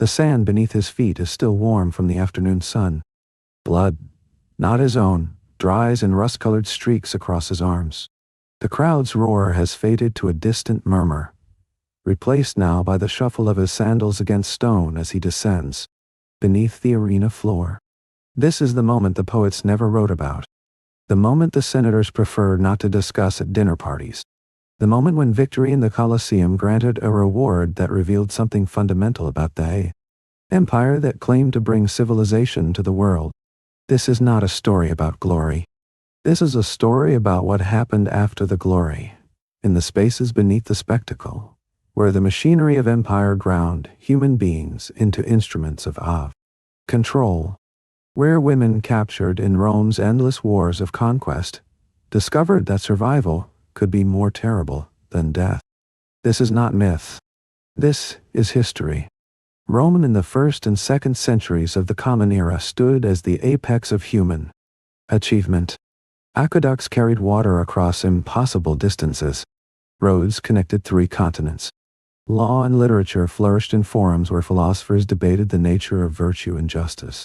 The sand beneath his feet is still warm from the afternoon sun. Blood, not his own, dries in rust-colored streaks across his arms. The crowd's roar has faded to a distant murmur, replaced now by the shuffle of his sandals against stone as he descends beneath the arena floor. This is the moment the poets never wrote about. The moment the senators preferred not to discuss at dinner parties. The moment when victory in the Colosseum granted a reward that revealed something fundamental about the empire that claimed to bring civilization to the world. This is not a story about glory. This is a story about what happened after the glory, in the spaces beneath the spectacle, where the machinery of empire ground human beings into instruments of control, where women captured in Rome's endless wars of conquest discovered that survival could be more terrible than death. This is not myth. This is history. Rome in the 1st and 2nd centuries of the Common Era stood as the apex of human achievement. Aqueducts carried water across impossible distances. Roads connected 3 continents. Law and literature flourished in forums where philosophers debated the nature of virtue and justice.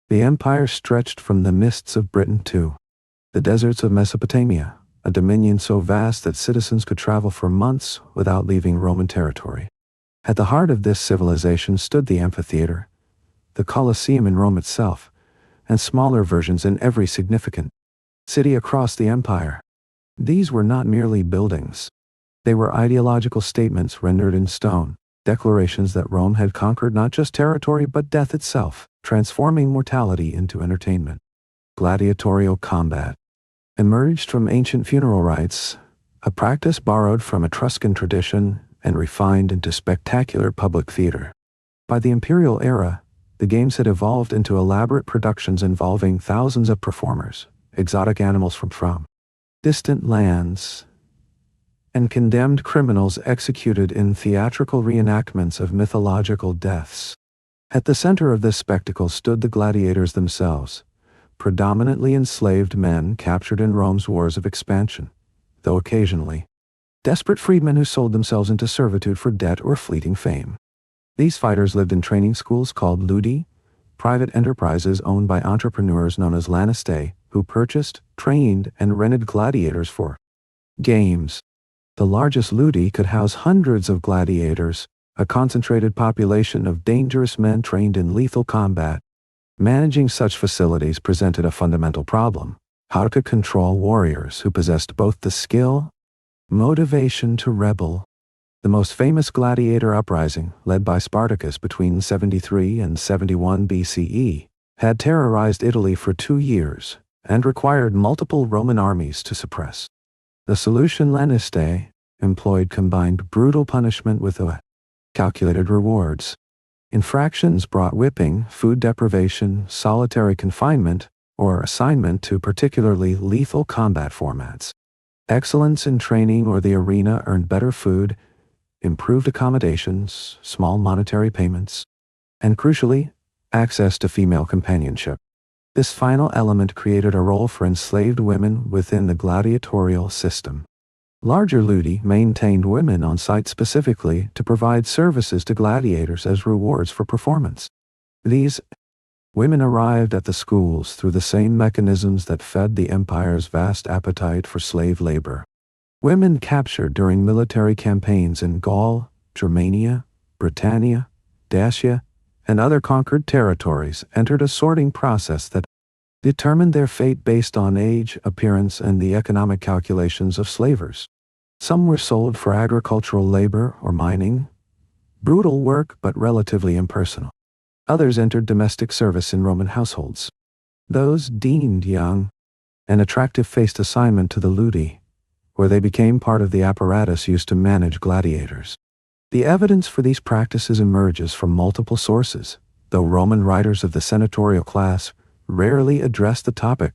The empire stretched from the mists of Britain to the deserts of Mesopotamia, a dominion so vast that citizens could travel for months without leaving Roman territory. At the heart of this civilization stood the amphitheater, the Colosseum in Rome itself, and smaller versions in every significant city across the empire. These were not merely buildings. They were ideological statements rendered in stone, declarations that Rome had conquered not just territory but death itself, transforming mortality into entertainment. Gladiatorial combat emerged from ancient funeral rites, a practice borrowed from Etruscan tradition and refined into spectacular public theater. By the imperial era, the games had evolved into elaborate productions involving thousands of performers, exotic animals from distant lands, and condemned criminals executed in theatrical reenactments of mythological deaths. At the center of this spectacle stood the gladiators themselves, predominantly enslaved men captured in Rome's wars of expansion, though occasionally desperate freedmen who sold themselves into servitude for debt or fleeting fame. These fighters lived in training schools called ludi, private enterprises owned by entrepreneurs known as lanistae, who purchased, trained, and rented gladiators for games. The largest ludi could house hundreds of gladiators, a concentrated population of dangerous men trained in lethal combat. Managing such facilities presented a fundamental problem: how to control warriors who possessed both the skill, motivation to rebel. The most famous gladiator uprising, led by Spartacus between 73 and 71 BCE, had terrorized Italy for 2 years and required multiple Roman armies to suppress. The solution lanistae employed combined brutal punishment with calculated rewards. Infractions brought whipping, food deprivation, solitary confinement, or assignment to particularly lethal combat formats. Excellence in training or the arena earned better food, improved accommodations, small monetary payments, and crucially, access to female companionship. This final element created a role for enslaved women within the gladiatorial system. Larger ludi maintained women on site specifically to provide services to gladiators as rewards for performance. These women arrived at the schools through the same mechanisms that fed the empire's vast appetite for slave labor. Women captured during military campaigns in Gaul, Germania, Britannia, Dacia, and other conquered territories entered a sorting process that determined their fate based on age, appearance, and the economic calculations of slavers. Some were sold for agricultural labor or mining, brutal work but relatively impersonal. Others entered domestic service in Roman households. Those deemed young and attractive faced assignment to the ludi, where they became part of the apparatus used to manage gladiators. The evidence for these practices emerges from multiple sources, though Roman writers of the senatorial class rarely address the topic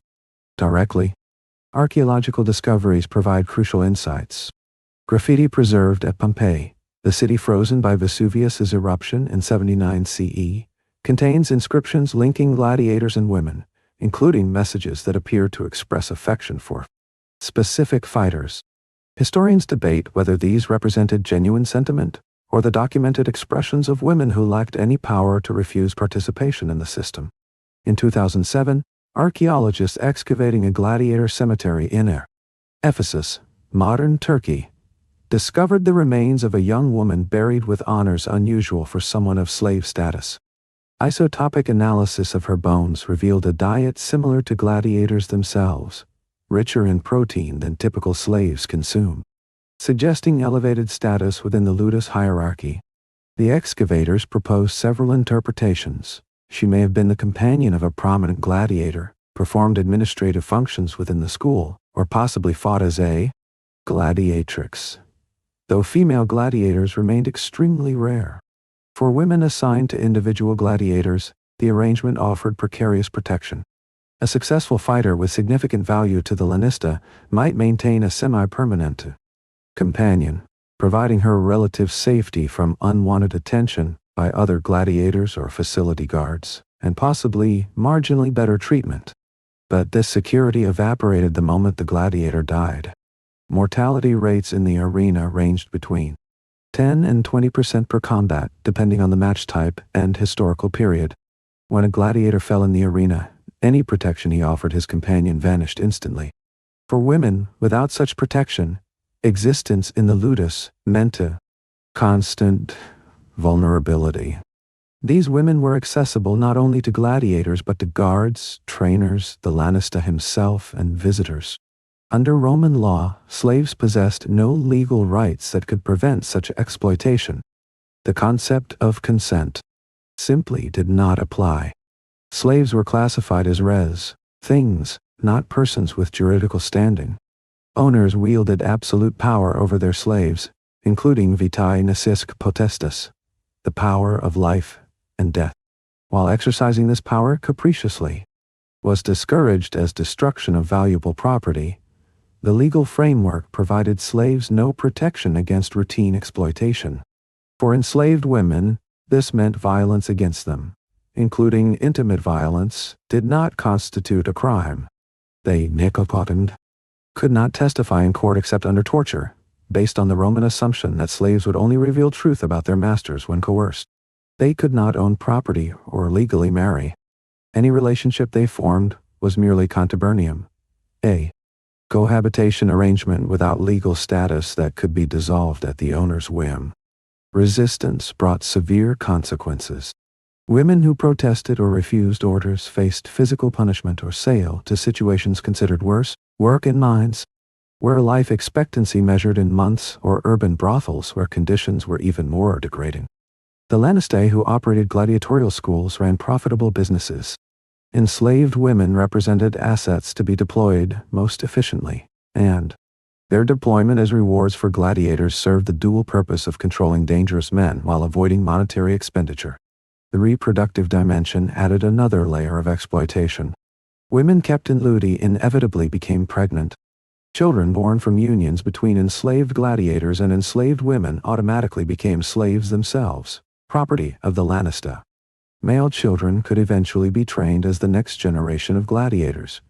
directly. Archaeological discoveries provide crucial insights. Graffiti preserved at Pompeii, the city frozen by Vesuvius's eruption in 79 CE, contains inscriptions linking gladiators and women, including messages that appear to express affection for specific fighters. Historians debate whether these represented genuine sentiment or the documented expressions of women who lacked any power to refuse participation in the system. In 2007, archaeologists excavating a gladiator cemetery in Ephesus, modern Turkey, discovered the remains of a young woman buried with honors unusual for someone of slave status. Isotopic analysis of her bones revealed a diet similar to gladiators themselves, richer in protein than typical slaves consume, suggesting elevated status within the ludus hierarchy. The excavators proposed several interpretations. She may have been the companion of a prominent gladiator, performed administrative functions within the school, or possibly fought as a gladiatrix, though female gladiators remained extremely rare. For women assigned to individual gladiators, the arrangement offered precarious protection. A successful fighter with significant value to the lanista might maintain a semi-permanent companion, providing her relative safety from unwanted attention by other gladiators or facility guards, and possibly marginally better treatment. But this security evaporated the moment the gladiator died. Mortality rates in the arena ranged between 10 and 20% per combat, depending on the match type and historical period. When a gladiator fell in the arena, any protection he offered his companion vanished instantly. For women, without such protection, existence in the ludus meant a constant vulnerability. These women were accessible not only to gladiators but to guards, trainers, the lanista himself, and visitors. Under Roman law, slaves possessed no legal rights that could prevent such exploitation. The concept of consent simply did not apply. Slaves were classified as res, things, not persons with juridical standing. Owners wielded absolute power over their slaves, including vitae necisque potestas, the power of life and death. While exercising this power capriciously was discouraged as destruction of valuable property, the legal framework provided slaves no protection against routine exploitation. For enslaved women, this meant violence against them, including intimate violence, did not constitute a crime. They could not testify in court except under torture, based on the Roman assumption that slaves would only reveal truth about their masters when coerced. They could not own property or legally marry. Any relationship they formed was merely contubernum, a cohabitation arrangement without legal status that could be dissolved at the owner's whim. Resistance brought severe consequences. Women who protested or refused orders faced physical punishment or sale to situations considered worse, work in mines, where life expectancy measured in months, or urban brothels where conditions were even more degrading. The lanistae who operated gladiatorial schools ran profitable businesses. Enslaved women represented assets to be deployed most efficiently, and their deployment as rewards for gladiators served the dual purpose of controlling dangerous men while avoiding monetary expenditure. The reproductive dimension added another layer of exploitation. Women kept in ludi inevitably became pregnant. Children born from unions between enslaved gladiators and enslaved women automatically became slaves themselves, property of the lanista. Male children could eventually be trained as the next generation of gladiators,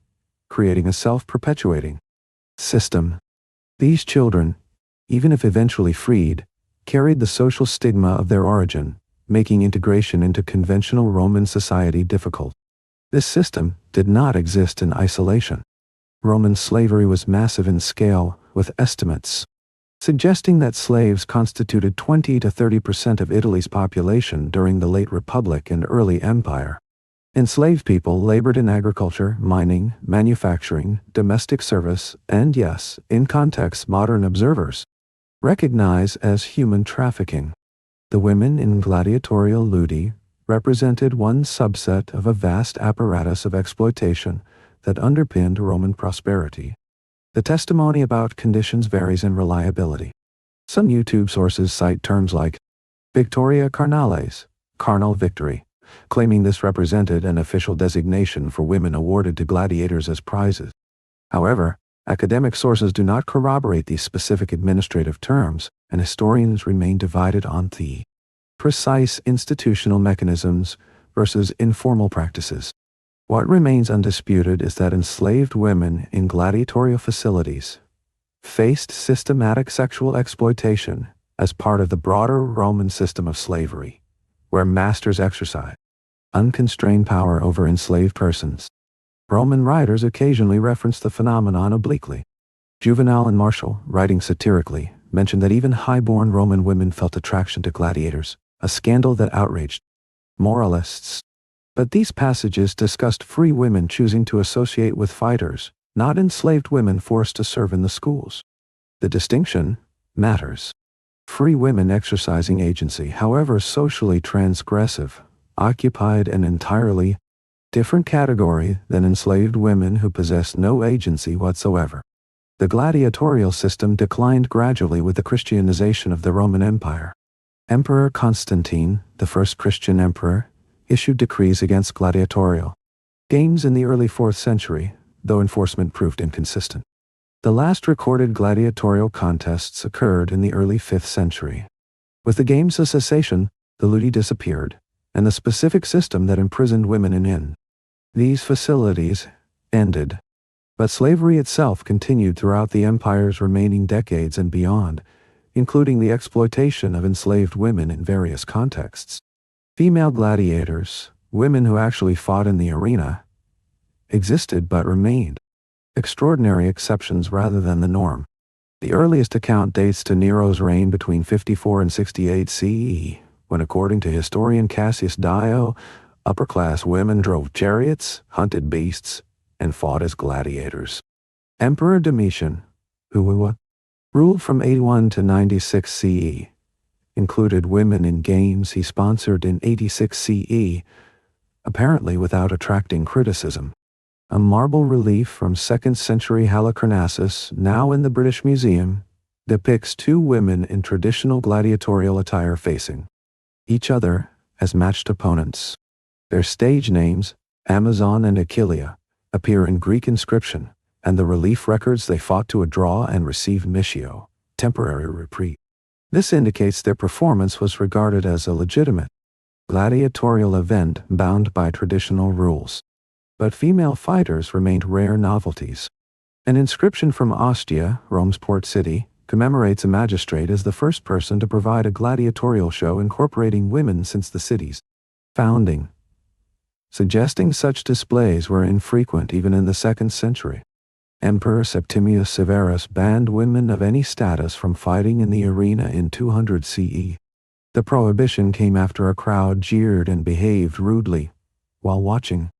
creating a self-perpetuating system. These children, even if eventually freed, carried the social stigma of their origin, making integration into conventional Roman society difficult. This system did not exist in isolation. Roman slavery was massive in scale, with estimates suggesting that slaves constituted 20 to 30% of Italy's population during the late Republic and early Empire. Enslaved people labored in agriculture, mining, manufacturing, domestic service, and yes, in context modern observers recognize as human trafficking. The women in gladiatorial ludi represented one subset of a vast apparatus of exploitation that underpinned Roman prosperity. The testimony about conditions varies in reliability. Some YouTube sources cite terms like Victoria Carnales, carnal victory, claiming this represented an official designation for women awarded to gladiators as prizes. However, academic sources do not corroborate these specific administrative terms, and historians remain divided on the precise institutional mechanisms versus informal practices. What remains undisputed is that enslaved women in gladiatorial facilities faced systematic sexual exploitation as part of the broader Roman system of slavery, where masters exercise unconstrained power over enslaved persons. Roman writers occasionally reference the phenomenon obliquely. Juvenal and Martial, writing satirically, mentioned that even high-born Roman women felt attraction to gladiators, a scandal that outraged moralists. But these passages discussed free women choosing to associate with fighters, not enslaved women forced to serve in the schools. The distinction matters. Free women exercising agency, however socially transgressive, occupied an entirely different category than enslaved women who possessed no agency whatsoever. The gladiatorial system declined gradually with the Christianization of the Roman Empire. Emperor Constantine, the first Christian emperor, issued decrees against gladiatorial games in the early 4th century, though enforcement proved inconsistent. The last recorded gladiatorial contests occurred in the early 5th century. With the game's cessation, the ludi disappeared, and the specific system that imprisoned women in these facilities ended. But slavery itself continued throughout the empire's remaining decades and beyond, including the exploitation of enslaved women in various contexts. Female gladiators, women who actually fought in the arena, existed but remained extraordinary exceptions rather than the norm. The earliest account dates to Nero's reign between 54 and 68 CE, when according to historian Cassius Dio, upper-class women drove chariots, hunted beasts, and fought as gladiators. Emperor Domitian, who ruled from 81 to 96 CE, included women in games he sponsored in 86 CE, apparently without attracting criticism. A marble relief from 2nd century Halicarnassus, now in the British Museum, depicts two women in traditional gladiatorial attire facing each other as matched opponents. Their stage names, Amazon and Achillea, appear in Greek inscription, and the relief records they fought to a draw and received missio, temporary reprieve. This indicates their performance was regarded as a legitimate gladiatorial event bound by traditional rules. But female fighters remained rare novelties. An inscription from Ostia, Rome's port city, commemorates a magistrate as the first person to provide a gladiatorial show incorporating women since the city's founding, suggesting such displays were infrequent even in the 2nd century. Emperor Septimius Severus banned women of any status from fighting in the arena in 200 CE. The prohibition came after a crowd jeered and behaved rudely while watching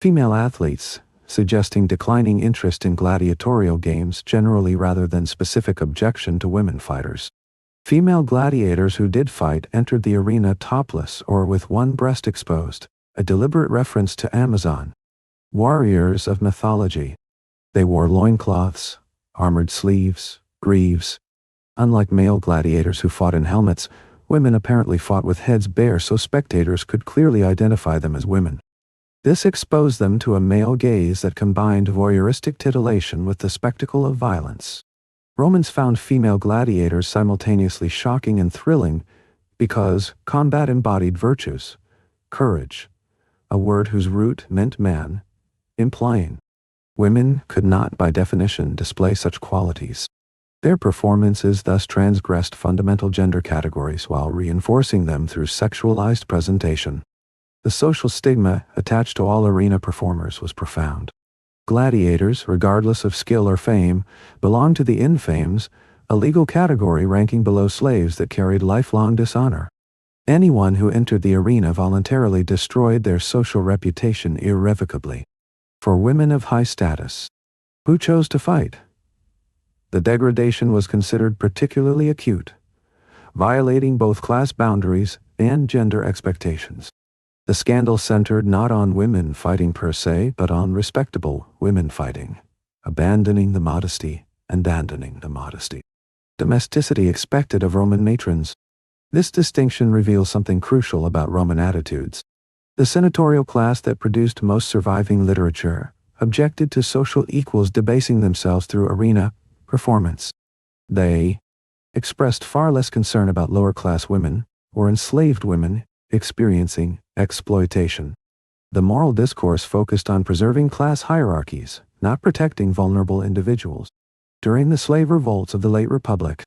female athletes, suggesting declining interest in gladiatorial games generally rather than specific objection to women fighters. Female gladiators who did fight entered the arena topless or with one breast exposed, a deliberate reference to Amazon, warriors of mythology. They wore loincloths, armored sleeves, greaves. Unlike male gladiators who fought in helmets, women apparently fought with heads bare so spectators could clearly identify them as women. This exposed them to a male gaze that combined voyeuristic titillation with the spectacle of violence. Romans found female gladiators simultaneously shocking and thrilling because combat embodied virtues, courage, a word whose root meant man, implying women could not by definition display such qualities. Their performances thus transgressed fundamental gender categories while reinforcing them through sexualized presentation. The social stigma attached to all arena performers was profound. Gladiators, regardless of skill or fame, belonged to the infames, a legal category ranking below slaves that carried lifelong dishonor. Anyone who entered the arena voluntarily destroyed their social reputation irrevocably. For women of high status, who chose to fight, the degradation was considered particularly acute, violating both class boundaries and gender expectations. The scandal centered not on women fighting per se, but on respectable women fighting, abandoning the modesty. Domesticity expected of Roman matrons. This distinction reveals something crucial about Roman attitudes. The senatorial class that produced most surviving literature objected to social equals debasing themselves through arena performance. They expressed far less concern about lower-class women, or enslaved women, experiencing exploitation. The moral discourse focused on preserving class hierarchies, not protecting vulnerable individuals. During the slave revolts of the late Republic,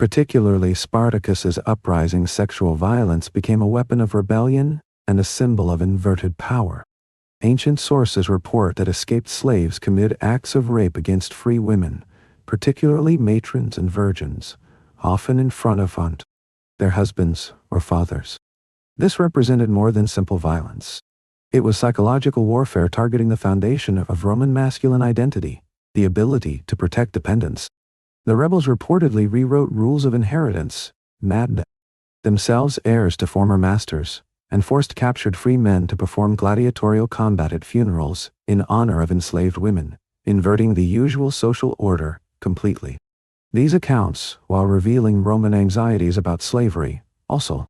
Particularly Spartacus's uprising sexual violence became a weapon of rebellion and a symbol of inverted power. Ancient sources report that escaped slaves committed acts of rape against free women, particularly matrons and virgins, often in front of their husbands or fathers. This represented more than simple violence. It was psychological warfare targeting the foundation of Roman masculine identity, the ability to protect dependents. The rebels reportedly rewrote rules of inheritance, made themselves heirs to former masters, and forced captured free men to perform gladiatorial combat at funerals in honor of enslaved women, inverting the usual social order completely. These accounts, while revealing Roman anxieties about slavery, also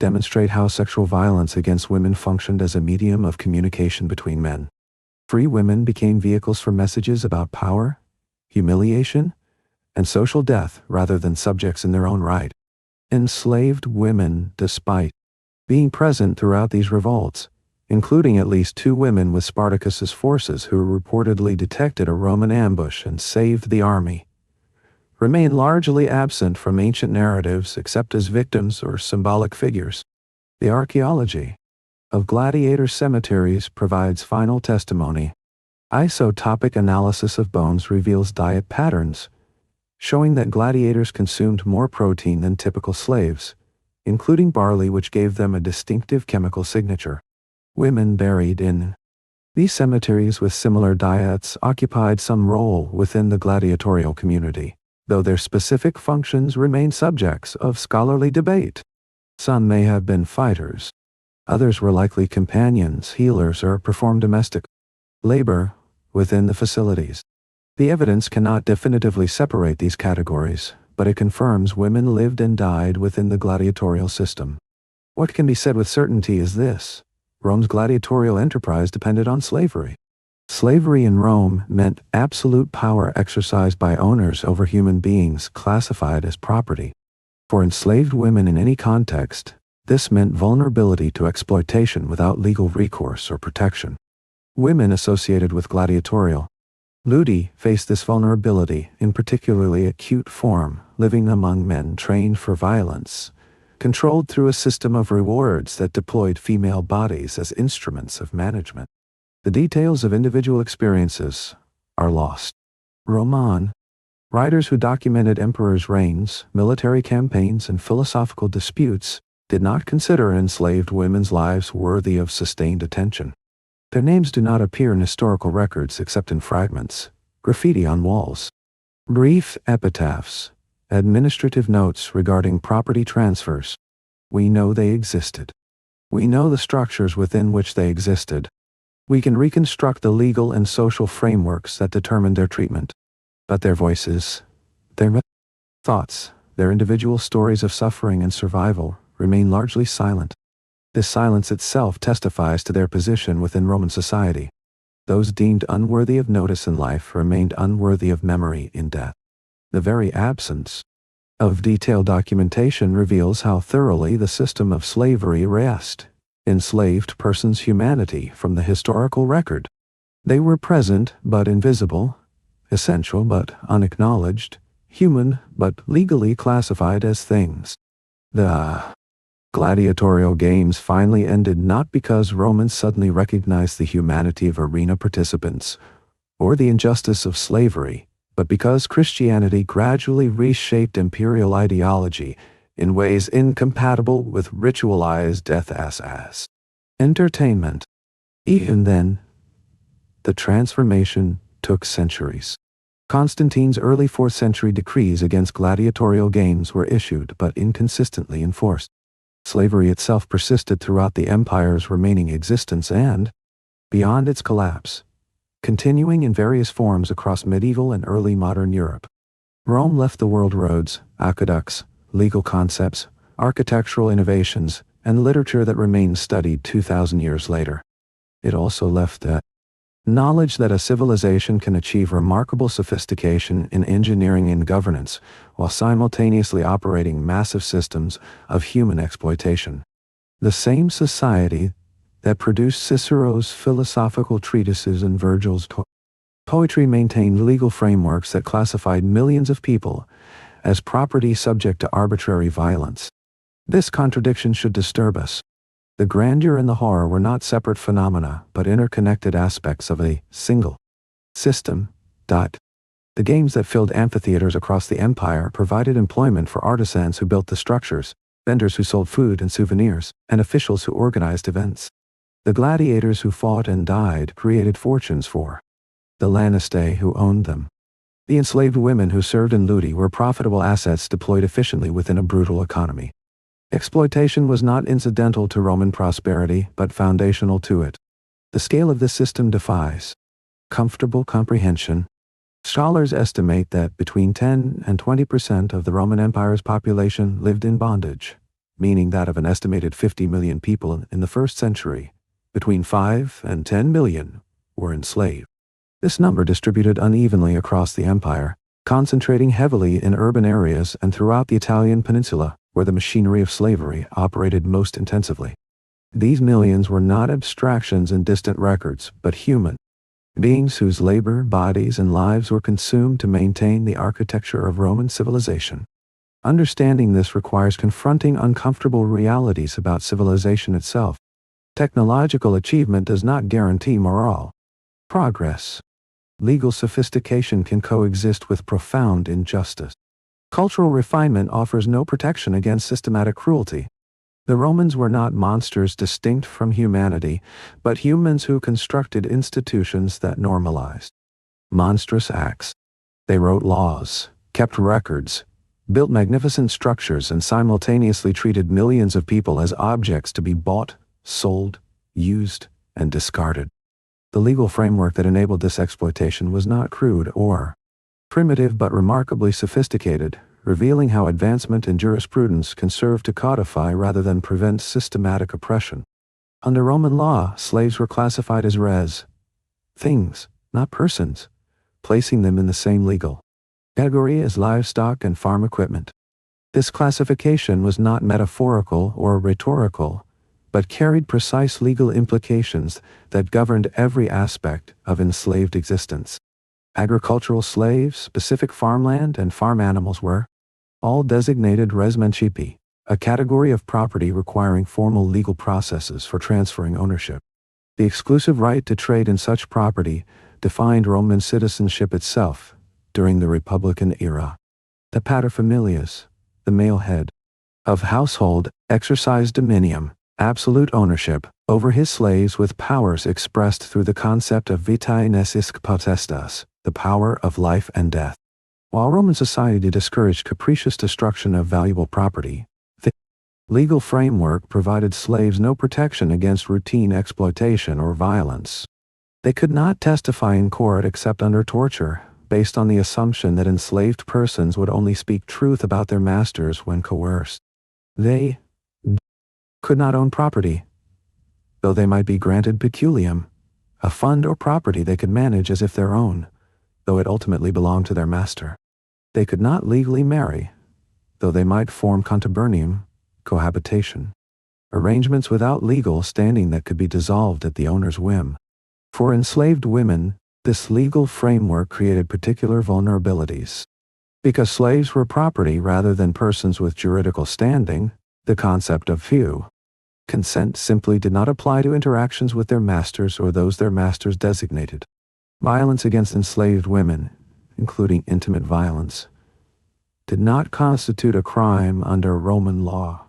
demonstrate how sexual violence against women functioned as a medium of communication between men. Free women became vehicles for messages about power, humiliation, and social death rather than subjects in their own right. Enslaved women, despite being present throughout these revolts, including at least 2 women with Spartacus's forces who reportedly detected a Roman ambush and saved the army, remain largely absent from ancient narratives except as victims or symbolic figures. The archaeology of gladiator cemeteries provides final testimony. Isotopic analysis of bones reveals diet patterns, showing that gladiators consumed more protein than typical slaves, including barley, which gave them a distinctive chemical signature. Women buried in these cemeteries with similar diets occupied some role within the gladiatorial community, though their specific functions remain subjects of scholarly debate. Some may have been fighters. Others were likely companions, healers, or performed domestic labor within the facilities. The evidence cannot definitively separate these categories, but it confirms women lived and died within the gladiatorial system. What can be said with certainty is this: Rome's gladiatorial enterprise depended on slavery. Slavery in Rome meant absolute power exercised by owners over human beings classified as property. For enslaved women in any context, this meant vulnerability to exploitation without legal recourse or protection. Women associated with gladiatorial ludi faced this vulnerability in particularly acute form, living among men trained for violence, controlled through a system of rewards that deployed female bodies as instruments of management. The details of individual experiences are lost. Roman writers who documented emperors' reigns, military campaigns, and philosophical disputes did not consider enslaved women's lives worthy of sustained attention. Their names do not appear in historical records except in fragments, graffiti on walls, brief epitaphs, administrative notes regarding property transfers. We know they existed. We know the structures within which they existed. We can reconstruct the legal and social frameworks that determined their treatment. But their voices, their thoughts, their individual stories of suffering and survival remain largely silent. This silence itself testifies to their position within Roman society. Those deemed unworthy of notice in life remained unworthy of memory in death. The very absence of detailed documentation reveals how thoroughly the system of slavery erased enslaved persons' humanity from the historical record. They were present but invisible, essential but unacknowledged, human but legally classified as things. The gladiatorial games finally ended not because Romans suddenly recognized the humanity of arena participants or the injustice of slavery, but because Christianity gradually reshaped imperial ideology in ways incompatible with ritualized death as entertainment. Even then, the transformation took centuries. Constantine's early 4th century decrees against gladiatorial games were issued but inconsistently enforced. Slavery itself persisted throughout the empire's remaining existence and, beyond its collapse, continuing in various forms across medieval and early modern Europe. Rome left the world roads, aqueducts, legal concepts, architectural innovations, and literature that remains studied 2,000 years later. It also left the knowledge that a civilization can achieve remarkable sophistication in engineering and governance while simultaneously operating massive systems of human exploitation. The same society that produced Cicero's philosophical treatises and Virgil's poetry maintained legal frameworks that classified millions of people as property subject to arbitrary violence. This contradiction should disturb us. The grandeur and the horror were not separate phenomena, but interconnected aspects of a single system. The games that filled amphitheaters across the empire provided employment for artisans who built the structures, vendors who sold food and souvenirs, and officials who organized events. The gladiators who fought and died created fortunes for the Lannistae who owned them. The enslaved women who served in ludi were profitable assets deployed efficiently within a brutal economy. Exploitation was not incidental to Roman prosperity, but foundational to it. The scale of this system defies comfortable comprehension. Scholars estimate that between 10 and 20% of the Roman Empire's population lived in bondage, meaning that of an estimated 50 million people in the first century, between 5 and 10 million were enslaved. This number distributed unevenly across the empire, concentrating heavily in urban areas and throughout the Italian peninsula, where the machinery of slavery operated most intensively. These millions were not abstractions in distant records, but human beings whose labor, bodies, and lives were consumed to maintain the architecture of Roman civilization. Understanding this requires confronting uncomfortable realities about civilization itself. Technological achievement does not guarantee moral progress. Legal sophistication can coexist with profound injustice. Cultural refinement offers no protection against systematic cruelty. The Romans were not monsters distinct from humanity, but humans who constructed institutions that normalized monstrous acts. They wrote laws, kept records, built magnificent structures, and simultaneously treated millions of people as objects to be bought, sold, used, and discarded. The legal framework that enabled this exploitation was not crude or primitive but remarkably sophisticated, revealing how advancement in jurisprudence can serve to codify rather than prevent systematic oppression. Under Roman law, slaves were classified as res, things, not persons, placing them in the same legal category as livestock and farm equipment. This classification was not metaphorical or rhetorical, but carried precise legal implications that governed every aspect of enslaved existence. Agricultural slaves, specific farmland, and farm animals were all designated res mancipi, a category of property requiring formal legal processes for transferring ownership. The exclusive right to trade in such property defined Roman citizenship itself during the Republican era. The paterfamilias, the male head of household, exercised dominium, absolute ownership, over his slaves with powers expressed through the concept of vitae nescisque potestas, the power of life and death. While Roman society discouraged capricious destruction of valuable property, the legal framework provided slaves no protection against routine exploitation or violence. They could not testify in court except under torture, based on the assumption that enslaved persons would only speak truth about their masters when coerced. They could not own property, though they might be granted peculium, a fund or property they could manage as if their own, though it ultimately belonged to their master. They could not legally marry, though they might form contubernum, cohabitation, arrangements without legal standing that could be dissolved at the owner's whim. For enslaved women, this legal framework created particular vulnerabilities. Because slaves were property rather than persons with juridical standing, the concept of few consent simply did not apply to interactions with their masters or those their masters designated. Violence against enslaved women, including intimate violence, did not constitute a crime under Roman law.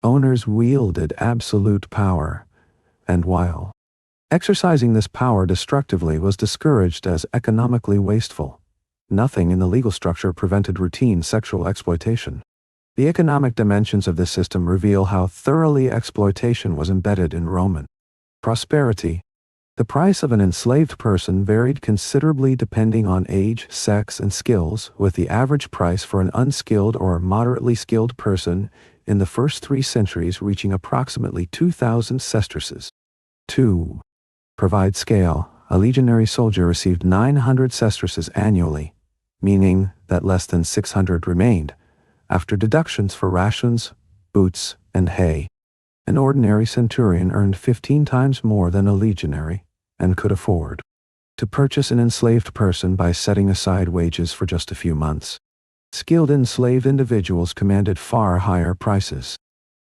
Owners wielded absolute power, and while exercising this power destructively was discouraged as economically wasteful, nothing in the legal structure prevented routine sexual exploitation. The economic dimensions of this system reveal how thoroughly exploitation was embedded in Roman prosperity. The price of an enslaved person varied considerably depending on age, sex, and skills, with the average price for an unskilled or moderately skilled person in the first 3 centuries reaching approximately 2,000 sesterces. To provide scale, a legionary soldier received 900 sesterces annually, meaning that less than 600 remained, after deductions for rations, boots, and hay. An ordinary centurion earned 15 times more than a legionary, and could afford to purchase an enslaved person by setting aside wages for just a few months. Skilled enslaved individuals commanded far higher prices.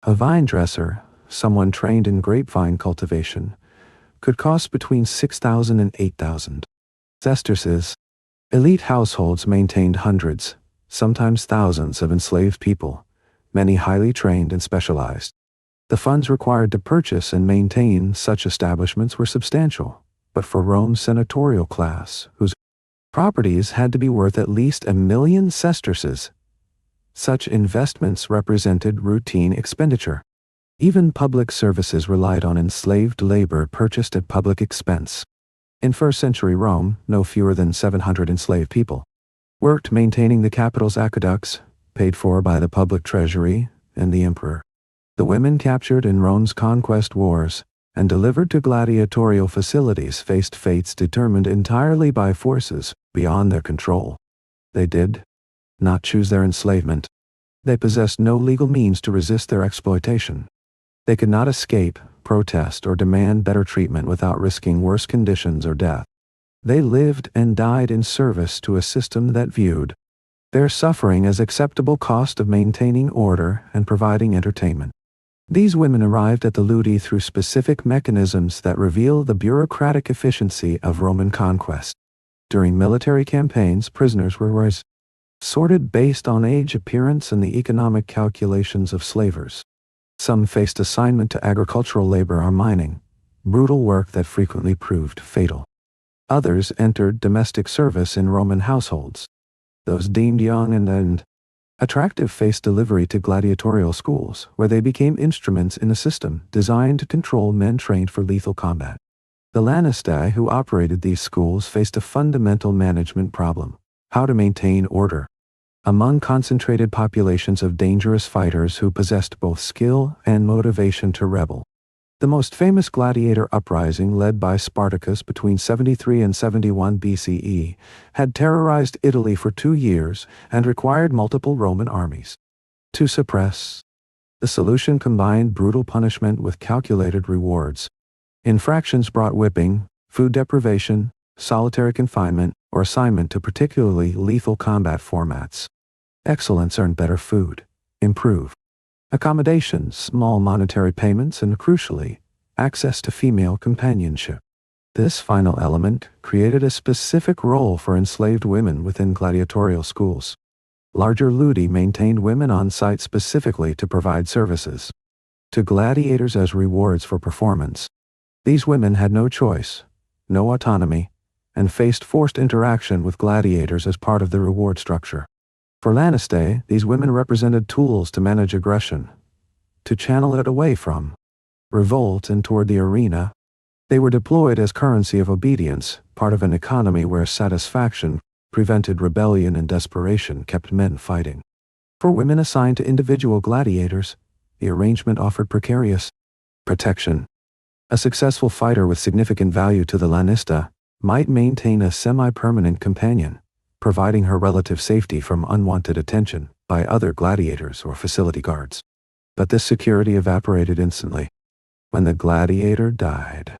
A vine dresser, someone trained in grapevine cultivation, could cost between 6,000 and 8,000 sesterces. Elite households maintained hundreds, sometimes thousands of enslaved people, many highly trained and specialized. The funds required to purchase and maintain such establishments were substantial, but for Rome's senatorial class, whose properties had to be worth at least 1,000,000 sesterces, such investments represented routine expenditure. Even public services relied on enslaved labor purchased at public expense. In first-century Rome, no fewer than 700 enslaved people worked maintaining the capital's aqueducts, paid for by the public treasury and the emperor. The women captured in Rome's conquest wars and delivered to gladiatorial facilities faced fates determined entirely by forces beyond their control. They did not choose their enslavement. They possessed no legal means to resist their exploitation. They could not escape, protest, or demand better treatment without risking worse conditions or death. They lived and died in service to a system that viewed their suffering as acceptable cost of maintaining order and providing entertainment. These women arrived at the ludi through specific mechanisms that reveal the bureaucratic efficiency of Roman conquest. During military campaigns, prisoners were sorted based on age, appearance, and the economic calculations of slavers. Some faced assignment to agricultural labor or mining, brutal work that frequently proved fatal. Others entered domestic service in Roman households. Those deemed young and attractive faced delivery to gladiatorial schools, where they became instruments in a system designed to control men trained for lethal combat. The lanistae who operated these schools faced a fundamental management problem: how to maintain order among concentrated populations of dangerous fighters who possessed both skill and motivation to rebel. The most famous gladiator uprising, led by Spartacus between 73 and 71 BCE, had terrorized Italy for 2 years and required multiple Roman armies to suppress. The solution combined brutal punishment with calculated rewards. Infractions brought whipping, food deprivation, solitary confinement, or assignment to particularly lethal combat formats. Excellence earned better food, improved accommodations, small monetary payments, and crucially, access to female companionship. This final element created a specific role for enslaved women within gladiatorial schools. Larger ludi maintained women on site specifically to provide services to gladiators as rewards for performance. These women had no choice, no autonomy, and faced forced interaction with gladiators as part of the reward structure. For lanistae, these women represented tools to manage aggression, to channel it away from revolt and toward the arena. They were deployed as currency of obedience, part of an economy where satisfaction prevented rebellion and desperation kept men fighting. For women assigned to individual gladiators, the arrangement offered precarious protection. A successful fighter with significant value to the lanista might maintain a semi-permanent companion, providing her relative safety from unwanted attention by other gladiators or facility guards. But this security evaporated instantly when the gladiator died.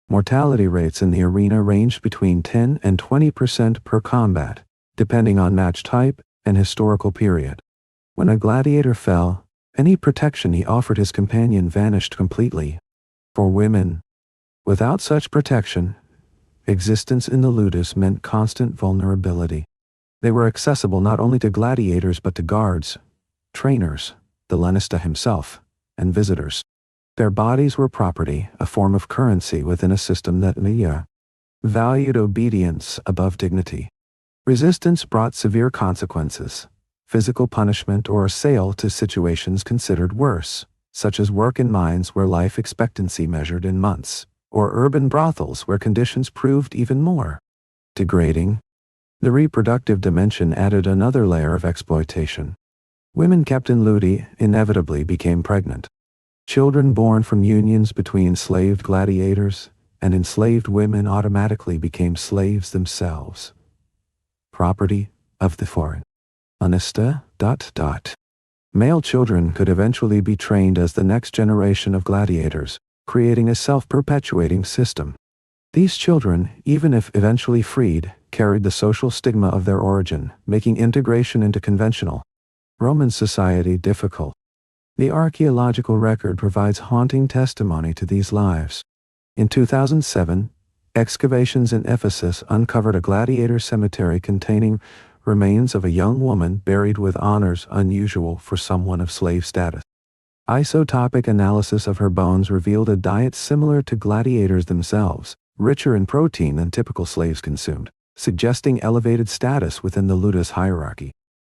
Mortality rates in the arena ranged between 10 and 20% per combat, depending on match type and historical period. When a gladiator fell, any protection he offered his companion vanished completely. For women, without such protection, existence in the ludus meant constant vulnerability. They were accessible not only to gladiators but to guards, trainers, the lanista himself, and visitors. Their bodies were property, a form of currency within a system that valued obedience above dignity. Resistance brought severe consequences: physical punishment or a sale to situations considered worse, such as work in mines where life expectancy measured in months, or urban brothels where conditions proved even more degrading. The reproductive dimension added another layer of exploitation. Women kept in ludi inevitably became pregnant. Children born from unions between enslaved gladiators and enslaved women automatically became slaves themselves, property of the foreign lanista. Male children could eventually be trained as the next generation of gladiators, creating a self-perpetuating system. These children, even if eventually freed, carried the social stigma of their origin, making integration into conventional Roman society difficult. The archaeological record provides haunting testimony to these lives. In 2007, excavations in Ephesus uncovered a gladiator cemetery containing remains of a young woman buried with honors unusual for someone of slave status. Isotopic analysis of her bones revealed a diet similar to gladiators themselves, richer in protein than typical slaves consumed, suggesting elevated status within the ludus hierarchy.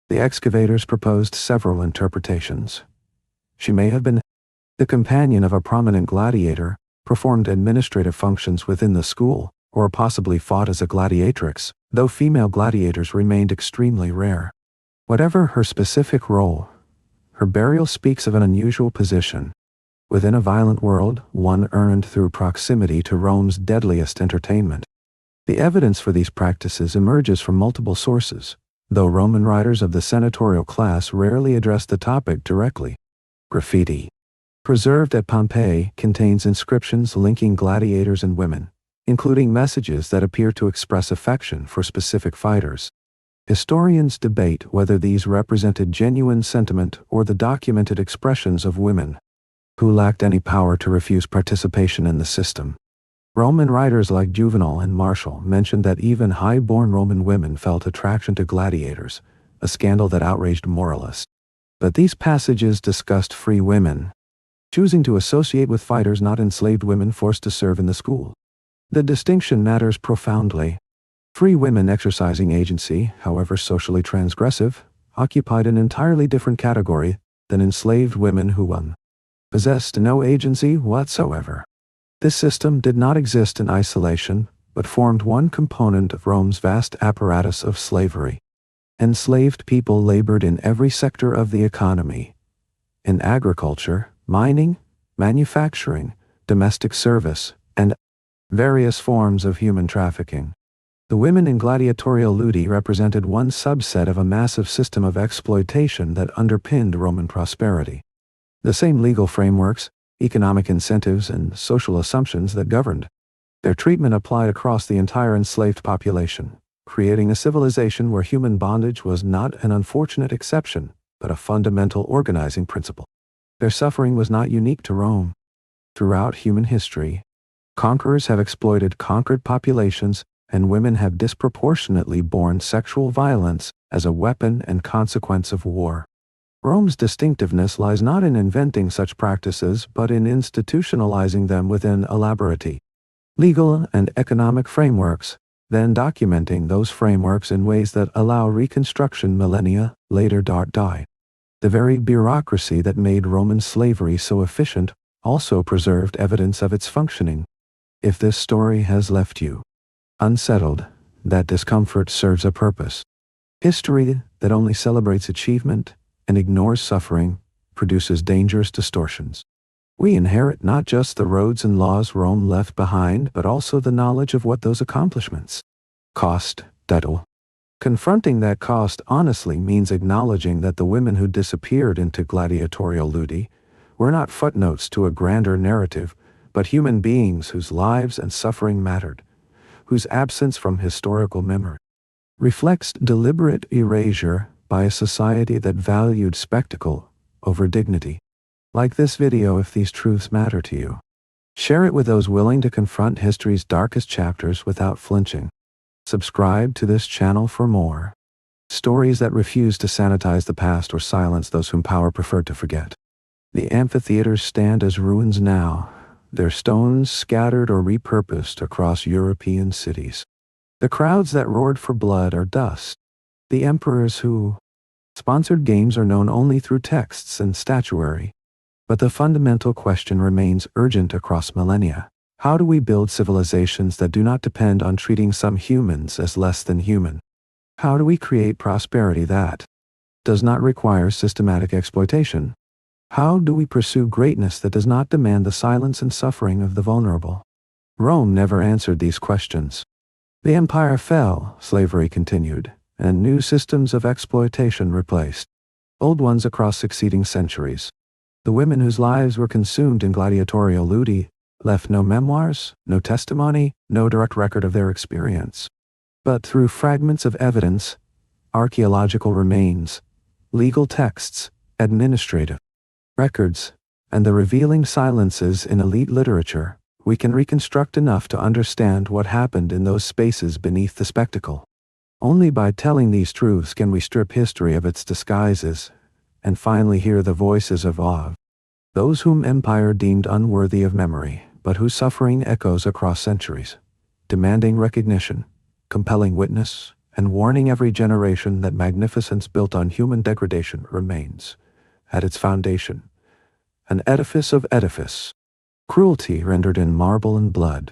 The excavators proposed several interpretations. She may have been the companion of a prominent gladiator, performed administrative functions within the school, or possibly fought as a gladiatrix, though female gladiators remained extremely rare. Whatever her specific role, her burial speaks of an unusual position within a violent world, one earned through proximity to Rome's deadliest entertainment. The evidence for these practices emerges from multiple sources, though Roman writers of the senatorial class rarely address the topic directly. Graffiti, preserved at Pompeii, contains inscriptions linking gladiators and women, including messages that appear to express affection for specific fighters. Historians debate whether these represented genuine sentiment or the documented expressions of women who lacked any power to refuse participation in the system. Roman writers like Juvenal and Martial mentioned that even high-born Roman women felt attraction to gladiators, a scandal that outraged moralists. But these passages discussed free women, choosing to associate with fighters, not enslaved women forced to serve in the school. The distinction matters profoundly. Free women exercising agency, however socially transgressive, occupied an entirely different category than enslaved women who possessed no agency whatsoever. This system did not exist in isolation, but formed one component of Rome's vast apparatus of slavery. Enslaved people labored in every sector of the economy: in agriculture, mining, manufacturing, domestic service, and various forms of human trafficking. The women in gladiatorial ludi represented one subset of a massive system of exploitation that underpinned Roman prosperity. The same legal frameworks, economic incentives, and social assumptions that governed their treatment applied across the entire enslaved population, creating a civilization where human bondage was not an unfortunate exception, but a fundamental organizing principle. Their suffering was not unique to Rome. Throughout human history, conquerors have exploited conquered populations, and women have disproportionately borne sexual violence as a weapon and consequence of war. Rome's distinctiveness lies not in inventing such practices, but in institutionalizing them within elaborate legal and economic frameworks, then documenting those frameworks in ways that allow reconstruction millennia later. The very bureaucracy that made Roman slavery so efficient also preserved evidence of its functioning. If this story has left you unsettled, that discomfort serves a purpose. History that only celebrates achievement and ignores suffering produces dangerous distortions. We inherit not just the roads and laws Rome left behind, but also the knowledge of what those accomplishments cost. Confronting that cost honestly means acknowledging that the women who disappeared into gladiatorial ludi were not footnotes to a grander narrative, but human beings whose lives and suffering mattered, whose absence from historical memory reflects deliberate erasure by a society that valued spectacle over dignity. Like this video if these truths matter to you. Share it with those willing to confront history's darkest chapters without flinching. Subscribe to this channel for more stories that refuse to sanitize the past or silence those whom power preferred to forget. The amphitheaters stand as ruins now, their stones scattered or repurposed across European cities. The crowds that roared for blood are dust. The emperors who sponsored games are known only through texts and statuary. But the fundamental question remains urgent across millennia. How do we build civilizations that do not depend on treating some humans as less than human? How do we create prosperity that does not require systematic exploitation? How do we pursue greatness that does not demand the silence and suffering of the vulnerable? Rome never answered these questions. The empire fell, slavery continued, and new systems of exploitation replaced old ones across succeeding centuries. The women whose lives were consumed in gladiatorial ludi left no memoirs, no testimony, no direct record of their experience. But through fragments of evidence, archaeological remains, legal texts, administrative records, and the revealing silences in elite literature, we can reconstruct enough to understand what happened in those spaces beneath the spectacle. Only by telling these truths can we strip history of its disguises and finally hear the voices of awe. Those whom empire deemed unworthy of memory, but whose suffering echoes across centuries, demanding recognition, compelling witness, and warning every generation that magnificence built on human degradation remains, at its foundation, an edifice of edifice, cruelty rendered in marble and blood,